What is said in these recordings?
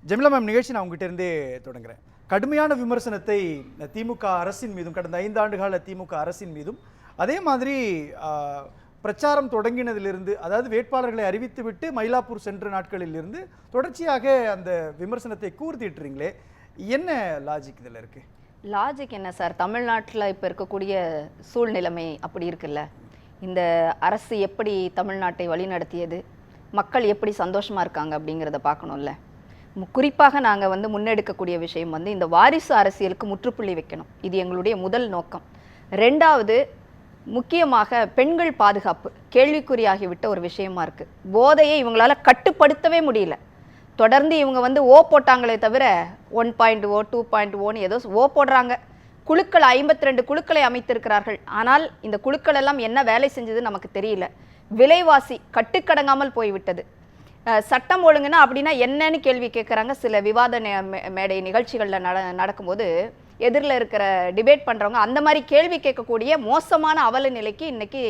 Jemila ma'am, நிகழ்ச்சி நான் உங்ககிட்ட இருந்தே தொடங்குறேன். கடுமையான விமர்சனத்தை திமுக அரசின் மீதும், கடந்த 5 ஆண்டுகால திமுக அரசின் மீதும், அதே மாதிரி பிரச்சாரம் தொடங்கினதிலிருந்து, அதாவது வேட்பாளர்களை அறிவித்துவிட்டு மயிலாப்பூர் சென்ற நாட்களில் இருந்து தொடர்ச்சியாக அந்த விமர்சனத்தை கூர்த்திட்டுறீங்களே, என்ன லாஜிக் இதில் இருக்கு? லாஜிக் என்ன சார்? தமிழ்நாட்டில் இப்போ இருக்கக்கூடிய சூழ்நிலைமை அப்படி இருக்குல்ல. இந்த அரசு எப்படி தமிழ்நாட்டை வழிநடத்தியது, மக்கள் எப்படி சந்தோஷமாக இருக்காங்க அப்படிங்கிறத பார்க்கணும்ல. குறிப்பாக நாங்கள் முன்னெடுக்கக்கூடிய விஷயம் இந்த வாரிசு அரசியலுக்கு முற்றுப்புள்ளி வைக்கணும். இது எங்களுடைய முதல் நோக்கம். ரெண்டாவது, முக்கியமாக பெண்கள் பாதுகாப்பு கேள்விக்குறியாகிவிட்ட ஒரு விஷயமா இருக்குது. போதையை இவங்களால கட்டுப்படுத்தவே முடியல. தொடர்ந்து இவங்க ஓ போட்டாங்களே தவிர 1.0 2.0 ஏதோ ஓ போடுறாங்க. குழுக்கள் 52 குழுக்களை அமைத்திருக்கிறார்கள். ஆனால் இந்த குழுக்கள் எல்லாம் என்ன வேலை செஞ்சது நமக்கு தெரியல. விலைவாசி கட்டுக்கடங்காமல் போய்விட்டது. சட்டம் ஒழுங்குன்னா அப்படின்னா என்னன்னு கேள்வி கேட்குறாங்க. சில விவாத மேடை நிகழ்ச்சிகளில் நடக்கும்போது எதிரில் இருக்கிற டிபேட் பண்ணுறவங்க அந்த மாதிரி கேள்வி கேட்கக்கூடிய மோசமான அவல நிலைக்கு இன்னைக்கு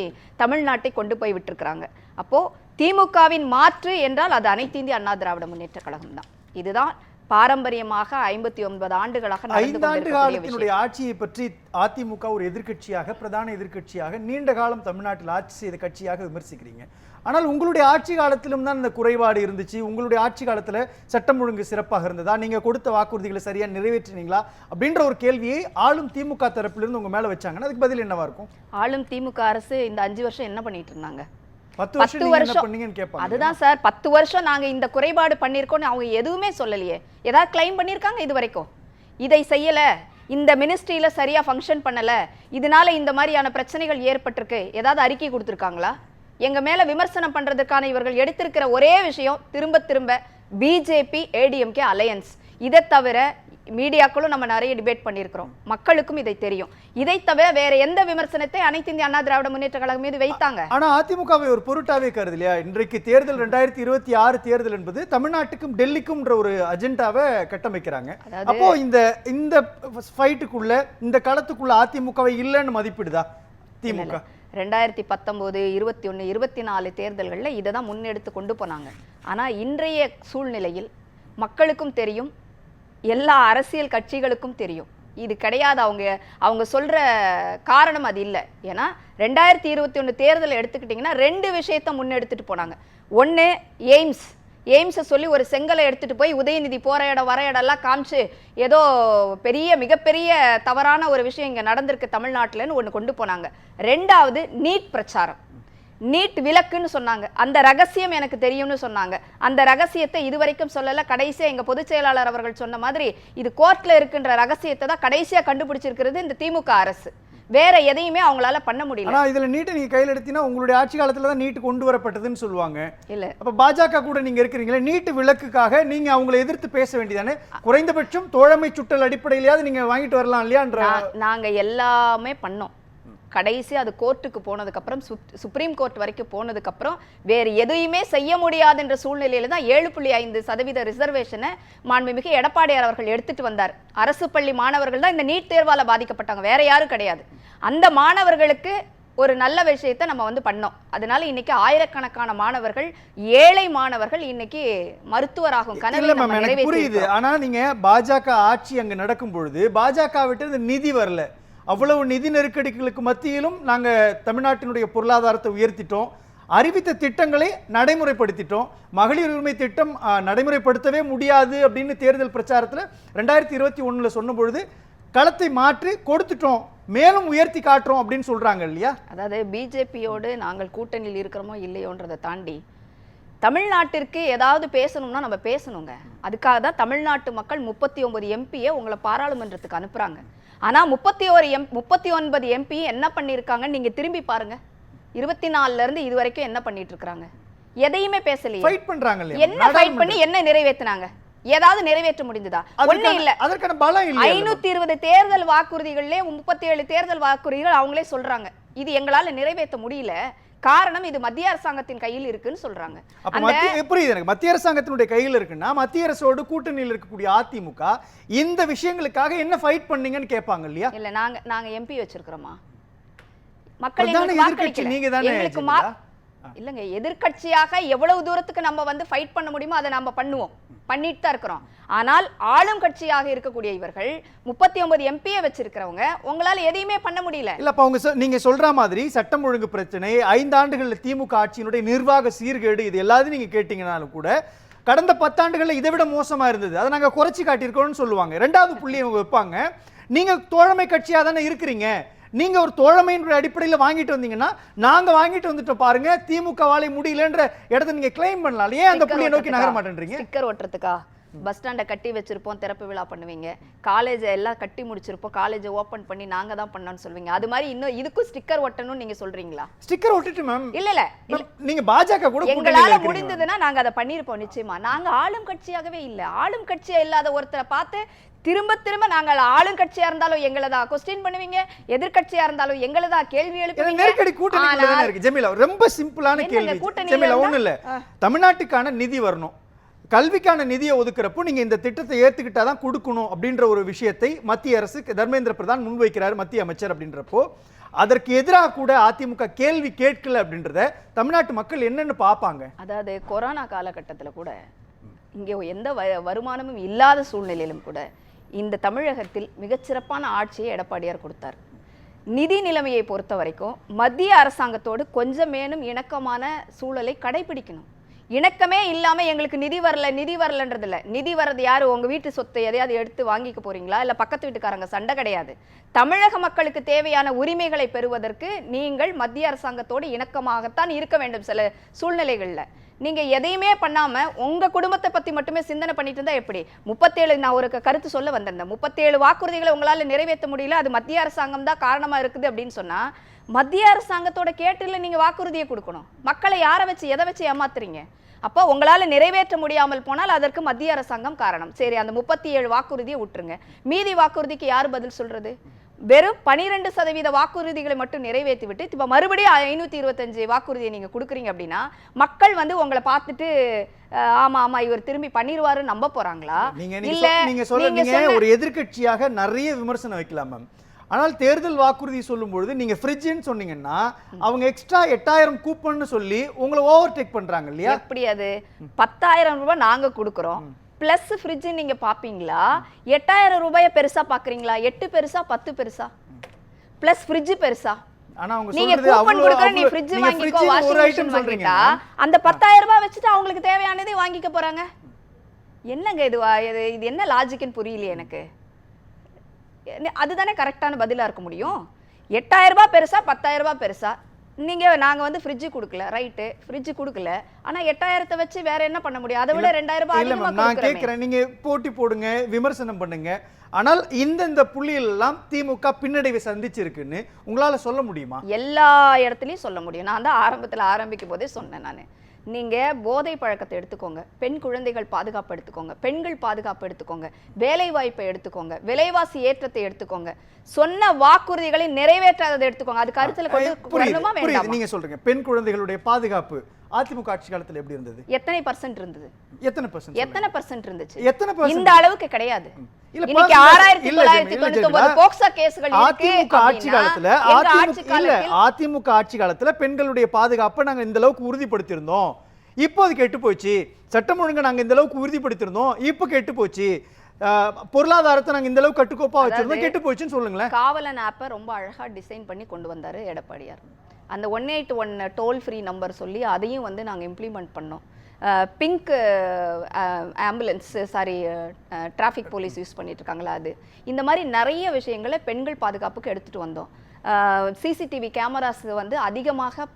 தமிழ்நாட்டை கொண்டு போய் விட்டுருக்குறாங்க. அப்போது திமுகவின் மாற்று என்றால் அது அனைத்து இந்திய அண்ணா திராவிட முன்னேற்ற கழகம் தான். இதுதான் பாரம்பரியமாக 59 ஆண்டுகளாக 5 ஆண்டு காலத்தினுடைய ஆட்சியை பற்றி அதிமுக ஒரு எதிர்க்கட்சியாக, பிரதான எதிர்க்கட்சியாக, நீண்ட காலம் தமிழ்நாட்டில் ஆட்சி செய்த கட்சியாக விமர்சிக்கிறீங்க. ஆனால் உங்களுடைய ஆட்சி காலத்திலும் தான் இந்த குறைபாடு இருந்துச்சு. உங்களுடைய ஆட்சி காலத்தில் சட்டம் ஒழுங்கு சிறப்பாக இருந்ததா, நீங்க கொடுத்த வாக்குறுதிகளை சரியா நிறைவேற்றினீங்களா அப்படின்ற ஒரு கேள்வியை ஆளும் திமுக தரப்பிலிருந்து உங்க மேல வச்சாங்கன்னா அதுக்கு பதில் என்னவா இருக்கும்? ஆளும் திமுக அரசு இந்த 5 வருஷம் என்ன பண்ணிட்டு இருந்தாங்க? 10 வருஷம். அதுதான் சார், 10 வருஷம் நாங்க இந்த குறைபாடு பண்ணிருக்கோம்னு அவங்க எதுவுமே சொல்லலையே. ஏதாவது கிளைம் பண்ணிருக்காங்க இது வரைக்கும்? இதை செய்யல, இந்த மினிஸ்ட்ரியில சரியா ஃபங்க்ஷன் பண்ணல, இதனால இந்த மாதிரியான பிரச்சனைகள் ஏற்பட்டிருக்கு, ஏதாவது அறிக்கை கொடுத்துருக்காங்களா? எங்க மேல விமர்சனம் பண்றதுக்கான இவர்கள் எடுத்திருக்கிற ஒரே விஷயம் திரும்ப திரும்ப பிஜேபி ஏடிஎம்கே அலையன்ஸ். இதை தவிர மீடியாக்களும் நம்ம நிறைய டிபேட் பண்ணியிருக்கிறோம், மக்களுக்கும் இதை தெரியும். இதை தவிர வேற எந்த விமர்சனத்தை அனைத்து இந்திய அண்ணா திராவிட முன்னேற்ற கழகம் மீது வைத்தாங்க? ஆனா அதிமுகவை ஒரு பொருட்டாவே கருதலையா? இன்றைக்கு தேர்தல் 2026 தேர்தல் என்பது தமிழ்நாட்டுக்கும் டெல்லிக்கும் ஒரு அஜெண்டாவை கட்டமைக்கிறாங்க. அப்போ இந்த ஃபைட்டுக்குள்ள, இந்த களத்துக்குள்ள அதிமுகவை இல்லைன்னு மதிப்பிடுதா திமுக? 2019, 21, 24 தேர்தல்களில் இதை தான் முன்னெடுத்து கொண்டு போனாங்க. ஆனால் இன்றைய சூழ்நிலையில் மக்களுக்கும் தெரியும், எல்லா அரசியல் கட்சிகளுக்கும் தெரியும் இது கிடையாது. அவங்க சொல்ற காரணம் அது இல்லை. ஏன்னா 2021 தேர்தலை எடுத்துக்கிட்டிங்கன்னா 2 விஷயத்தை முன்னெடுத்துட்டு போனாங்க. ஒன்று எய்ம்ஸை சொல்லி ஒரு செங்கலை எடுத்துட்டு போய் உதயநிதி போற இடம் வர இடம்லாம் காமிச்சு ஏதோ மிகப்பெரிய தவறான ஒரு விஷயம் இங்கே நடந்திருக்கு தமிழ்நாட்டில்னு ஒன்று கொண்டு போனாங்க. ரெண்டாவது நீட் பிரச்சாரம், நீட் விலக்குன்னு சொன்னாங்க. அந்த ரகசியம் எனக்கு தெரியும்னு சொன்னாங்க. அந்த ரகசியத்தை இதுவரைக்கும் சொல்லல. கடைசியா எங்க பொதுச் செயலாளர் அவர்கள் சொன்ன மாதிரி இது கோர்ட்ல இருக்கின்ற ரகசியத்தை தான் கடைசியா கண்டுபிடிச்சிருக்கிறது இந்த திமுக அரசு. வேற எதையுமே அவங்களால பண்ண முடியல. ஆனா இதுல நீட்டை நீங்க கையில் எடுத்தீங்கன்னா உங்களுடைய ஆட்சி காலத்துல தான் நீட் கொண்டு வரப்பட்டதுன்னு சொல்லுவாங்க. இல்ல, அப்ப பாஜக கூட நீங்க இருக்கிறீங்களே, நீட்டு விலக்குக்காக நீங்க அவங்களை எதிர்த்து பேச வேண்டியதானே? குறைந்தபட்சம் தோழமை சுட்டல் அடிப்படையிலாவது நீங்க வாங்கிட்டு வரலாம் இல்லையான்ற. நாங்க எல்லாமே பண்ணோம். கடைசி அது கோர்ட்டுக்கு போனதுக்கு அப்புறம், சுப்ரீம் கோர்ட் வரைக்கும் போனதுக்கு அப்புறம் வேறு எதையுமே செய்ய முடியாது என்ற சூழ்நிலையில தான் 7.5% ரிசர்வேஷனை மாண்புமிகு எடப்பாடியார் அவர்கள் எடுத்துட்டு வந்தார். அரசு பள்ளி மாணவர்கள் தான் இந்த நீட் தேர்வால பாதிக்கப்பட்டாங்க, வேற யாரும் கிடையாது. அந்த மாணவர்களுக்கு ஒரு நல்ல விஷயத்தை நம்ம பண்ணோம். அதனால இன்னைக்கு ஆயிரக்கணக்கான மாணவர்கள், ஏழை மாணவர்கள் இன்னைக்கு மருத்துவராகும் கனவை புரியுது. ஆனா நீங்க பாஜக ஆட்சி அங்க நடக்கும் பொழுது பாஜக விட்டு நிதி வரல. அவ்வளவு நிதி நெருக்கடிகளுக்கு மத்தியிலும் நாங்க தமிழ்நாட்டினுடைய பொருளாதாரத்தை உயர்த்திட்டோம், அறிவித்த திட்டங்களை நடைமுறைப்படுத்திட்டோம். மகளிர் உரிமை திட்டம் நடைமுறைப்படுத்தவே முடியாது அப்படின்னு தேர்தல் பிரச்சாரத்தில் 2021 சொன்ன பொழுது களத்தை மாற்றி கொடுத்துட்டோம், மேலும் உயர்த்தி காட்டுறோம் அப்படின்னு சொல்றாங்க இல்லையா? அதாவது பிஜேபியோடு நாங்கள் கூட்டணியில் இருக்கிறோமோ இல்லையோன்றதை தாண்டி தமிழ்நாட்டிற்கு ஏதாவது பேசணும்னா நம்ம பேசணுங்க. அதுக்காக தான் தமிழ்நாட்டு மக்கள் 39 எம்பியை உங்களை பாராளுமன்றத்துக்கு அனுப்புறாங்க. ஆனா 39 எம்பி என்ன பண்ணிருக்காங்கன்னு நீங்க திரும்பி பாருங்க. 24ல இருந்து இது வரைக்கும் என்ன பண்ணிட்டு இருக்காங்க? எதையுமே பேசலையே. ஃபைட் பண்றாங்க இல்லையா? என்ன ஃபைட் பண்ணி என்ன நிறைவேற்றினாங்க? ஏதாவது நிறைவேற்ற முடிந்ததா? ஒண்ணே இல்ல. அதற்கான பலம் இல்ல. 520 தேர்தல் வாக்குறுதிகளிலே 37 தேர்தல் வாக்குறுதிகள் அவங்களே சொல்றாங்க இது எங்களால நிறைவேற்ற முடியல, காரணம் இது மத்திய அரசாங்கத்தின் கையில் இருக்குன்னு சொல்றாங்க. புரியுது எனக்கு. மத்திய அரசாங்கத்தினுடைய கையில் இருக்குன்னா மத்திய அரசோடு கூட்டணியில் இருக்கக்கூடிய அதிமுக இந்த விஷயங்களுக்காக என்ன ஃபைட் பண்ணீங்கன்னு கேட்பாங்க இல்லையா? இல்ல, நாங்க எம்பி வச்சிருக்கிறோமா? மக்கள் எங்களுக்கு இல்லைங்க, எதிர்க்கட்சியாக எவ்வளவு தூரத்துக்கு நம்ம வந்து ஃபைட் பண்ண முடியுமோ அதை நம்ம பண்ணுவோம், பண்ணிட்டு தான் இருக்கிறோம். ஆனால் ஆளும் கட்சியாக இருக்கக்கூடிய இவர்கள் 39 எம்பியை வச்சிருக்கிறவங்க, உங்களால எதையுமே பண்ண முடியல. இல்ல அப்ப அவங்க நீங்க சொல்ற மாதிரி சட்டம் ஒழுங்கு பிரச்சனை, 5 ஆண்டுகள்ல திமுக ஆட்சியினுடைய நிர்வாக சீர்கேடு, இது எல்லாத்தையும் நீங்க கேட்டீங்கன்னாலும் கூட கடந்த 10 ஆண்டுகள்ல இதை விட மோசமா இருந்தது, அதை நாங்க குறைச்சி காட்டியிருக்கோம்னு சொல்லுவாங்க. 2வது புள்ளி அவங்க வைப்பாங்க, நீங்க தோழமை கட்சியா தானே இருக்கிறீங்க, நீங்க ஒரு தோழமையின் அடிப்படையில் வாங்கிட்டு வந்தீங்கன்னா நாங்க வாங்கிட்டு வந்துட்டோம் பாருங்க, திமுக வாழை முடியலன்ற இடத்தை நீங்க கிளைம் பண்ணலாம். ஏன் அந்த புள்ளியை நோக்கி நகர மாட்டேன்றீங்க? ஸ்டிக்கர் ஒட்டுறதுக்கா? பஸ் ஸ்டாண்டை கட்டி வச்சிருப்போம், திறப்பு விழா பண்ணுவீங்க. காலேஜ் எல்லாம் கட்டி முடிச்சிருப்போம், காலேஜை ஓபன் பண்ணி நாங்க தான் பண்ணோம்னு சொல்வீங்க. அது மாதிரி இன்னும் இதுக்கும் ஸ்டிக்கர் ஒட்டணும்னு நீங்க சொல்றீங்களா? ஸ்டிக்கர் ஒட்டிட்டு மேம் இல்ல நீங்க பாஜக கூட எங்களால முடிந்ததுன்னா நாங்க அதை பண்ணிருப்போம் நிச்சயமா. நாங்க ஆளும் கட்சியாகவே இல்ல, ஆளும் கட்சியா இல்லாத ஒருத்தரை பார்த்து திரும்ப திரும்ப நாங்கள் ஆளும் கட்சியா இருந்தாலும் எங்களை தான் கொஸ்டின் பண்ணுவீங்க, எதிர்க்கட்சியா இருந்தாலும் எங்களை தான் கேள்வி எழுப்புவீங்க. நெருக்கடி கூட்டணிக்குள்ள தான இருக்கு ஜெமீலா. ரொம்ப சிம்பிளான கேள்வி ஜெமீலா, ஒண்ணும் இல்ல, தமிழ்நாட்டுக்கான நிதி வரணும், கல்விக்கான நிதியை ஒதுக்குறப்போ நீங்க இந்த திட்டத்தை ஏத்துக்கிட்டாதான் கொடுக்கணும் அப்படின்ற ஒரு விஷயத்தை மத்திய அரசு தர்மேந்திர பிரதான் முன்வைக்கிறார், மத்திய அமைச்சர். அப்படின்றப்போ அதற்கு எதிராக கூட அதிமுக கேள்வி கேட்கல அப்படின்றத தமிழ்நாட்டு மக்கள் என்னன்னு பார்ப்பாங்க. அதாவது கொரோனா காலகட்டத்தில் கூட இங்கே எந்த வருமானமும் இல்லாத சூழ்நிலையிலும் கூட இந்த தமிழகத்தில் மிகச்சிறப்பான ஆட்சியை எடப்பாடியார் கொடுத்தார். நிதி நிலைமையை பொறுத்த வரைக்கும் மத்திய அரசாங்கத்தோடு கொஞ்சமேனும் இணக்கமான சூழலை கடைபிடிக்கணும். இணக்கமே இல்லாம எங்களுக்கு நிதி வரலன்றது இல்ல. நிதி வர்றது யாரு? உங்க வீட்டு சொத்தை எதையாவது எடுத்து வாங்கிக்க போறீங்களா, இல்ல பக்கத்து வீட்டுக்காரங்க சண்டை கிடையாது. தமிழக மக்களுக்கு தேவையான உரிமைகளை பெறுவதற்கு நீங்கள் மத்திய அரசாங்கத்தோடு இணக்கமாகத்தான் இருக்க வேண்டும். சில சூழ்நிலைகள்ல நீங்க எதையுமே பண்ணாம உங்க குடும்பத்தை பத்தி மட்டுமே சிந்தனை பண்ணிட்டு இருந்தா எப்படி? 37 நான் ஒரு கருத்து சொல்ல வந்திருந்தேன், 37 வாக்குறுதிகளை உங்களால நிறைவேற்ற முடியல, அது மத்திய அரசாங்கம் தான் காரணமா இருக்குது அப்படின்னு சொன்னா, மத்திய அரசாங்கத்தோட கேட்டுல நீங்க வாக்குறுதியை கொடுக்கணும். மக்களை யாரை வச்சு எதை வச்சு ஏமாத்துறீங்க? அப்போ உங்களால நிறைவேற்ற முடியாமல் போனால் அதற்கு மத்திய அரசாங்கம் காரணம். சரி, அந்த 37 வாக்குறுதியை விட்டுருங்க, மீதி வாக்குறுதிக்கு யார் பதில் சொல்றது? வெறும் 12% வாக்குறுதிகளை மட்டும் நிறைவேற்றி விட்டு இப்ப மறுபடியும் 525 வாக்குறுதியை நீங்க கொடுக்குறீங்க அப்படின்னா மக்கள் வந்து உங்களை பார்த்துட்டு ஆமா ஆமா இவர் திரும்பி பண்ணிடுவாரு நம்ப போறாங்களா? இல்ல ஒரு எதிர்க்கட்சியாக நிறைய விமர்சனம் வைக்கலாம் மேம். ஆனால் தேர்தல் வாக்குறுதி சொல்லும் பொழுது நீங்க ஃப்ரிட்ஜ்னு சொன்னீங்கன்னா அவங்க எக்ஸ்ட்ரா 8000 கூப்பன் சொல்லி உங்களை ஓவர்டேக் பண்றாங்க இல்லையா? எப்படி அது 10,000 ரூபாய் நாங்க கொடுக்குறோம் பிளஸ் ஃப்ரிட்ஜ் நீங்க பாப்பீங்களா? 8000 ரூபாயை பெருசா பாக்குறீங்களா? 8 பெருசா 10 பெருசா பிளஸ் ஃப்ரிட்ஜ் பெருசா? ஆனா அவங்க நீங்க கூப்பன் கொடுக்கற நீ ஃப்ரிட்ஜ் வாங்கிக்கோ வாஷிங் மெஷின் வாங்கிட்டா அந்த 10,000 ரூபாய் வச்சுட்டு அவங்களுக்கு தேவையானதை வாங்கிக்க போறாங்க. என்னங்க இது என்ன லாஜிக்னு புரியல எனக்கு. அதுதானே கரெக்டான பதிலா இருக்க முடியும். 8000 ரூபாய் பெருசா 10,000 ரூபாய் பெருசா? நாங்க வந்து ஃப்ரிட்ஜ் கொடுக்கல, ரைட்டு, ஃப்ரிட்ஜ் கொடுக்கல, ஆனா 8000 வச்சு வேற என்ன பண்ண முடியும்? அதை விட 2000 ரூபாய் அதிகமா நான் கேக்குறேன். நீங்க போட்டி போடுங்க, விமர்சனம் பண்ணுங்க, ஆனால் இந்த புள்ளிகள் எல்லாம் திமுக பின்னடைவை சந்திச்சிருக்குன்னு உங்களால சொல்ல முடியுமா? எல்லா இடத்துலயும் சொல்ல முடியும். நான் தான் ஆரம்பிக்கும் போதே சொன்னேன். நான் நீங்க போதை பழக்கத்தை எடுத்துக்கோங்க, பெண் குழந்தைகள் பாதுகாப்பு எடுத்துக்கோங்க, பெண்கள் பாதுகாப்பு எடுத்துக்கோங்க, வேலை வாய்ப்பை எடுத்துக்கோங்க, விலைவாசி ஏற்றத்தை எடுத்துக்கோங்க, சொன்ன வாக்குறுதிகளை நிறைவேற்றாததை எடுத்துக்கோங்க. அது கருத்துல கொண்டு வரணுமா வேண்டாமா? நீங்க சொல்றீங்க பெண் குழந்தைகளுடைய பாதுகாப்பு அதிமுக ஆட்சி காலத்துல எப்படி இருந்தது? எத்தனை % இருந்தது? எத்தனை % இருந்துச்சு? இந்த அளவுக்கு கிடையாது. இன்னைக்கு 6999 போக்சோ கேஸ்கள் இருக்கு. அதிமுக ஆட்சி காலத்துல பெண்களுடைய பாதுகாப்பை நாங்க இந்த அளவுக்கு உறுதிப்படுத்தி இருந்தோம், இப்போ அது கெட்டு போச்சு. சட்டம் ஒழுங்கு நாங்க இந்த அளவுக்கு உறுதிப்படுத்தி இருந்தோம், இப்போ கெட்டு போச்சு. பொருளாதாரத்தை நாங்க இந்த அளவுக்கு கட்டுக்கோப்பா வச்சிருந்தோம், கெட்டு போச்சுன்னு சொல்லுங்களேன். காவலன் ஆப்பை ரொம்ப அழகா டிசைன் பண்ணி கொண்டு வந்தாரு எடப்பாடியார். அந்த 181 டோல் ஃப்ரீ நம்பர் சொல்லி அதையும் வந்து நாங்கள் இம்ப்ளிமெண்ட் பண்ணோம். Pink ambulance traffic police use பண்ணிட்டு இருக்காங்களா, அது இந்த மாதிரி நிறைய விஷயங்களை பெண்கள் பாதுகாப்புக்கு எடுத்துட்டு வந்தோம். சிசிடிவி கேமராஸ் வந்து அதிகமாக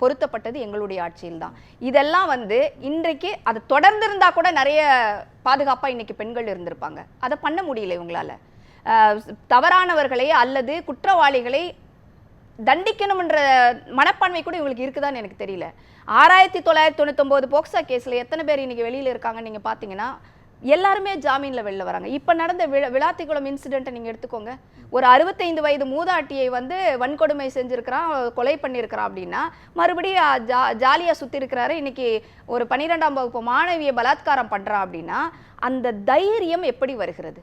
பொருத்தப்பட்டது எங்களுடைய ஆட்சியில் தான். இதெல்லாம் வந்து இன்றைக்கு அது தொடர்ந்து இருந்தா கூட நிறைய பாதுகாப்பாக இன்னைக்கு பெண்கள் இருந்திருப்பாங்க. அதை பண்ண முடியல இவங்களால. தவறானவர்களை அல்லது குற்றவாளிகளை தண்டிக்கணும்ன்ற மனப்பான்மை கூட இவங்களுக்கு இருக்குதான்னு எனக்கு தெரியல. 6999 போக்சோ கேஸ்ல எத்தனை பேர் இன்னைக்கு வெளியில இருக்காங்க நீங்க பாத்தீங்கன்னா எல்லாருமே ஜாமீன்ல வெளில வராங்க. இப்ப நடந்த விளாத்திக்குளம் இன்சிடென்ட்டை நீங்க எடுத்துக்கோங்க. ஒரு 65 வயது மூதாட்டியை வந்து வன்கொடுமை செஞ்சிருக்கிறான், கொலை பண்ணியிருக்கிறான் அப்படின்னா மறுபடியும் ஜாலியா சுத்தி இருக்கிறாரு. இன்னைக்கு ஒரு 12ஆம் வகுப்பு மாணவியை பலாத்காரம் பண்றான் அப்படின்னா அந்த தைரியம் எப்படி வருகிறது?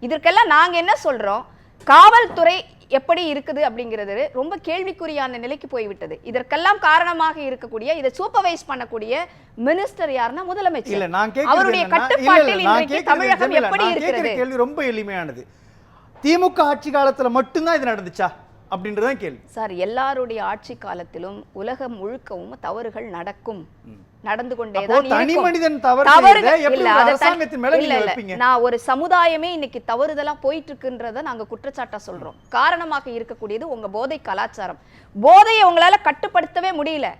இதற்கெல்லாம் நாங்க என்ன சொல்றோம்? காவல்துறை எப்படி இருக்குது அப்படிங்கிறது ரொம்ப கேள்விக்குறியான நிலைக்கு போய்விட்டது. இதற்கெல்லாம் காரணமாக இருக்கக்கூடிய, இதை சூப்பர்வைஸ் பண்ணக்கூடிய மினிஸ்டர் யாருன்னா முதலமைச்சர். இல்ல நான் அவருடைய கட்டுப்பாட்டில் இன்றைக்கு தமிழகம் எப்படி இருக்கிறது? கேள்வி ரொம்ப எளிமையானது. திமுக ஆட்சி காலத்துல மட்டும்தான் இது நடந்துச்சா அப்படின்றதான் கேள்வி. சார், எல்லாருடைய ஆட்சி காலத்திலும் உலகம் முழுக்கவும் தவறுகள் நடக்கும், நடந்து கொண்டேதான் தனி மனிதன் நான் ஒரு சமுதாயமே இன்னைக்கு தவறுதலா போயிட்டு இருக்குன்றத நாங்க குற்றச்சாட்டா சொல்றோம். காரணமாக இருக்கக்கூடியது உங்க போதை கலாச்சாரம். போதையை உங்களால கட்டுப்படுத்தவே முடியல.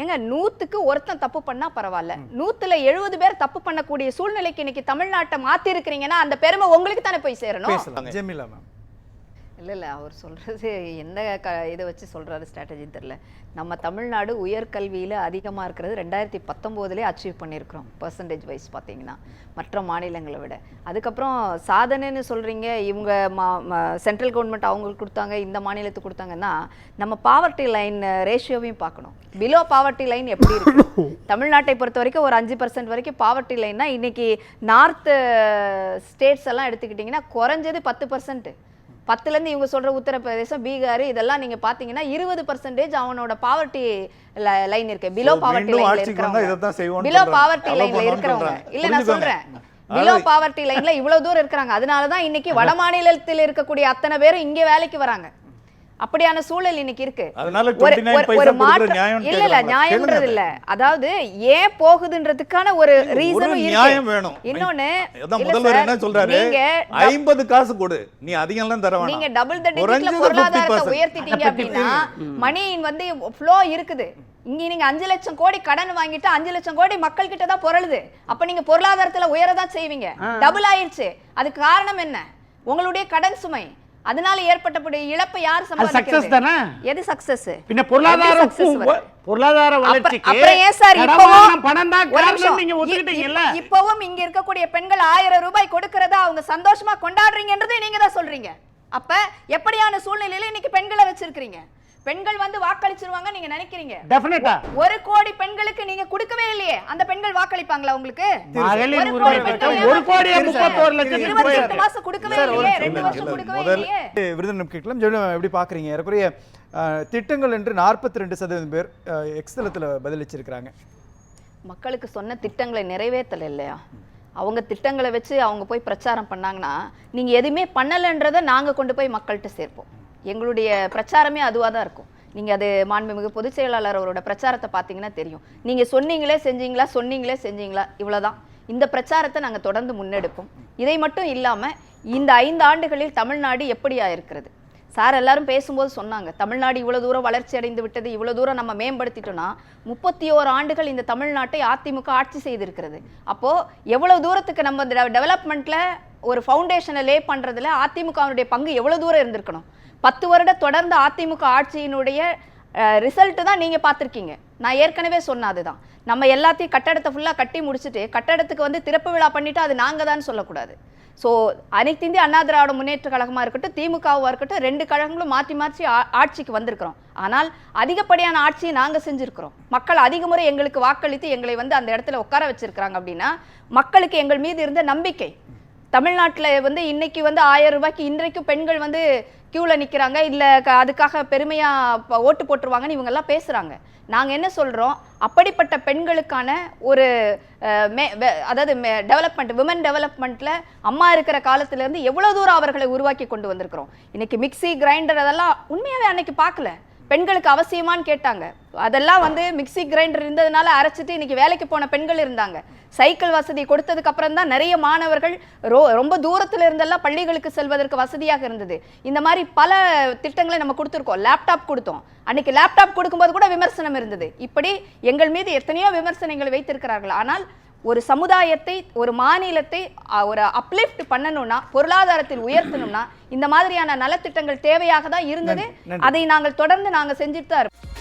ஏங்க, 100க்கு ஒருத்தன் தப்பு பண்ணா பரவாயில்ல, 100ல 70 பேர் தப்பு பண்ணக்கூடிய சூழ்நிலைக்கு இன்னைக்கு தமிழ்நாட்டை மாத்தி இருக்கிறீங்கன்னா அந்த பெருமை உங்களுக்கு தானே போய் சேரணும். ஜெமிலா மேம், இல்லை அவர் சொல்கிறது எந்த இதை வச்சு சொல்கிறாரு ஸ்ட்ராட்டஜின்னு தெரில. நம்ம தமிழ்நாடு உயர்கல்வியில் அதிகமாக இருக்கிறது 2019 அச்சீவ் பண்ணியிருக்கிறோம் பர்சன்டேஜ் வைஸ் பார்த்தீங்கன்னா மற்ற மாநிலங்களை விட. அதுக்கப்புறம் சாதனைன்னு சொல்கிறீங்க, இவங்க சென்ட்ரல் கவர்மெண்ட் அவங்களுக்கு கொடுத்தாங்க, இந்த மாநிலத்துக்கு கொடுத்தாங்கன்னா நம்ம பாவர்ட்டி லைன் ரேஷியோவையும் பார்க்கணும். பிலோ பாவர்ட்டி லைன் எப்படி இருக்கு தமிழ்நாட்டை பொறுத்த வரைக்கும் ஒரு 5% வரைக்கும் பாவர்ட்டி லைன்னா இன்னைக்கு நார்த் ஸ்டேட்ஸ் எல்லாம் எடுத்துக்கிட்டிங்கன்னா குறைஞ்சது 10%. 10லேருந்து இவங்க சொல்ற உத்தரப்பிரதேசம், பீகார் இதெல்லாம் நீங்க பாத்தீங்கன்னா 20% அவனோட பாவர்ட்டி லைன் இருக்கு. பிலோ பாவர்ட்டி லைன்ல இருக்கிறவங்க, பிலோ பாவர்ட்டி லைன்ல இருக்கிறவங்க இல்ல நான் சொல்றேன், பிலோ பாவர்ட்டி லைன்ல இவ்வளவு தூரம் இருக்கிறாங்க. அதனாலதான் இன்னைக்கு வட மாநிலத்தில் இருக்கக்கூடிய அத்தனை பேரும் இங்க வேலைக்கு வராங்க. அப்படியான சூழல் இன்னைக்கு இருக்கு. ஒரு மாற்றம் இல்ல நியாயம்ன்றது இல்ல, அதாவது ஏன் போகுதுன்றதுக்கான ஒரு ரீசனும் இருக்கு. இன்னொன்னு முதல்வர் என்ன சொல்றாரு, 50 காசு கொடு, நீ அதிகம் எல்லாம் தர வேண்டாம், நீங்க டபுள் தி டிஜிட்ல பொருளாதாரத்தை உயர்த்திட்டீங்க அப்படின்னா மணியின் வந்து ஃப்ளோ இருக்குது. இங்க நீங்க 5 லட்சம் கோடி கடன் வாங்கிட்டு 5 லட்சம் கோடி மக்கள் கிட்ட தான் பொருளுது. அப்ப நீங்க பொருளாதாரத்துல உயரதான் செய்வீங்க. டபுள் ஆயிருச்சு. அதுக்கு காரணம் என்ன? உங்களுடைய கடன் சுமை. அதனால ஏற்பட்ட இழப்பை யார் சம்பாதிக்கிறது? எது சக்சஸ்? பின்ன பொருளாதார வளர்ச்சிக்கு அப்புறம் ஏன் சார் பணம் தான் காரணம் நீங்க ஒத்துக்கிட்டீங்கல்ல? இப்பவும் இங்க இருக்கக்கூடிய பெண்கள் 1000 ரூபாய் கொடுக்கறத அவங்க சந்தோஷமா கொண்டாடுறீங்கன்றதை நீங்க தான் சொல்றீங்க. அப்ப எப்படியான சூழ்நிலையில இன்னைக்கு பெண்களை வச்சிருக்கீங்க? பெண்கள் வந்து வாக்களிச்சிருவாங்க நீங்க நினைக்கிறீங்க? டெஃபினட்டா 1 கோடி பெண்களுக்கு நீங்க கொடுக்கவே இல்லையே. அந்த பெண்கள் வாக்களிப்பாங்களா உங்களுக்கு? 1 கோடி 34 லட்சம் 28 மாசம் கொடுக்கவே இல்லையே, 2 வருஷம் கொடுக்கவே இல்லையே. விருதுநம் கேட்கலாம். எப்படி பாக்குறீங்க? ஏறக்குறைய திட்டங்கள் என்று 42% பேர் எக்ஸ்தலத்துல பதிலளிச்சிருக்காங்க. மக்களுக்கு சொன்ன திட்டங்களை நிறைவேற்றல இல்லையா? அவங்க திட்டங்களை வச்சு அவங்க போய் பிரச்சாரம் பண்ணாங்கன்னா நீங்க எதுவுமே பண்ணலன்றதை நாங்க கொண்டு போய் மக்கள்கிட்ட சேர்ப்போம். எங்களுடைய பிரச்சாரமே அதுவாக தான் இருக்கும். நீங்கள் அது மாண்புமிகு பொதுச் செயலாளர் அவரோட பிரச்சாரத்தை பார்த்தீங்கன்னா தெரியும். நீங்கள் சொன்னீங்களே செஞ்சீங்களா இவ்வளோதான். இந்த பிரச்சாரத்தை நாங்கள் தொடர்ந்து முன்னெடுப்போம். இதை மட்டும் இல்லாமல் இந்த 5 ஆண்டுகளில் தமிழ்நாடு எப்படியா இருக்கிறது? சார் எல்லாரும் பேசும்போது சொன்னாங்க, தமிழ்நாடு இவ்வளோ தூரம் வளர்ச்சி அடைந்து விட்டது, இவ்வளோ தூரம் நம்ம மேம்படுத்திட்டோம்னா 31 ஆண்டுகள் இந்த தமிழ்நாட்டை அதிமுக ஆட்சி செய்திருக்கிறது. அப்போது எவ்வளோ தூரத்துக்கு நம்ம டெவலப்மெண்ட்டில் ஒரு ஃபவுண்டேஷனை லே பண்ணுறதுல அதிமுகவுடைய பங்கு எவ்வளோ தூரம் இருந்திருக்கணும்? 10 வருட தொடர்ந்து அதிமுக ஆட்சியினுடைய ரிசல்ட் தான் நீங்க பார்த்திருக்கீங்க. நான் ஏற்கனவே சொன்னதுதான், நம்ம எல்லாத்தையும் கட்டடத்தை ஃபுல்லா கட்டி முடிச்சுட்டு கட்டடத்துக்கு வந்து திறப்பு விழா பண்ணிட்டு அது நாங்க தான் சொல்லக்கூடாது. ஸோ அனைத்து இந்திய அண்ணா திராவிட முன்னேற்ற கழகமா இருக்கட்டும், திமுகவா இருக்கட்டும், 2 கழகங்களும் மாற்றி ஆட்சிக்கு வந்திருக்கிறோம். ஆனால் அதிகப்படியான ஆட்சியை நாங்க செஞ்சிருக்கிறோம். மக்கள் அதிக முறை எங்களுக்கு வாக்களித்து எங்களை வந்து அந்த இடத்துல உட்கார வச்சிருக்கிறாங்க. அப்படின்னா மக்களுக்கு எங்கள் மீது இருந்த நம்பிக்கை. தமிழ்நாட்டில் வந்து இன்னைக்கு வந்து 1000 ரூபாய்க்கு இன்றைக்கும் பெண்கள் வந்து கியூல நிற்கிறாங்க, இல்லை அதுக்காக பெருமையாக ஓட்டு போட்டுருவாங்கன்னு இவங்கெல்லாம் பேசுகிறாங்க. நாங்கள் என்ன சொல்கிறோம், அப்படிப்பட்ட பெண்களுக்கான ஒரு அதாவது டெவலப்மெண்ட், விமன் டெவலப்மெண்ட்டில் அம்மா இருக்கிற காலத்துலேருந்து எவ்வளோ தூரம் அவர்களை உருவாக்கி கொண்டு வந்திருக்கிறோம். இன்னைக்கு மிக்சி கிரைண்டர் அதெல்லாம் உண்மையாகவே அன்னைக்கு பார்க்கல. பெண்களுக்கு அவசியமானு கேட்டாங்க. அதெல்லாம் வந்து மிக்சி கிரைண்டர் இருந்ததுனால அரைச்சிட்டு இன்னைக்கு வேலைக்கு போன பெண்கள் இருந்தாங்க. சைக்கிள் வசதி கொடுத்ததுக்கு அப்புறம் தான் நிறைய மாணவர்கள் ரொம்ப தூரத்துல இருந்தெல்லாம் பள்ளிகளுக்கு செல்வதற்கு வசதியாக இருந்தது. இந்த மாதிரி பல திட்டங்களை நம்ம கொடுத்துருக்கோம். லேப்டாப் கொடுத்தோம். அன்னைக்கு லேப்டாப் கொடுக்கும்போது கூட விமர்சனம் இருந்தது. இப்படி எங்கள் மீது எத்தனையோ விமர்சனங்களை வைத்திருக்கிறார்கள். ஆனால் ஒரு சமுதாயத்தை, ஒரு மாநிலத்தை ஒரு அப்லிஃப்ட் பண்ணணும்னா, பொருளாதாரத்தில் உயர்த்தணும்னா இந்த மாதிரியான நலத்திட்டங்கள் தேவையாக தான் இருந்தது. அதை நாங்கள் தொடர்ந்து செஞ்சுட்டு தான் இருப்போம்.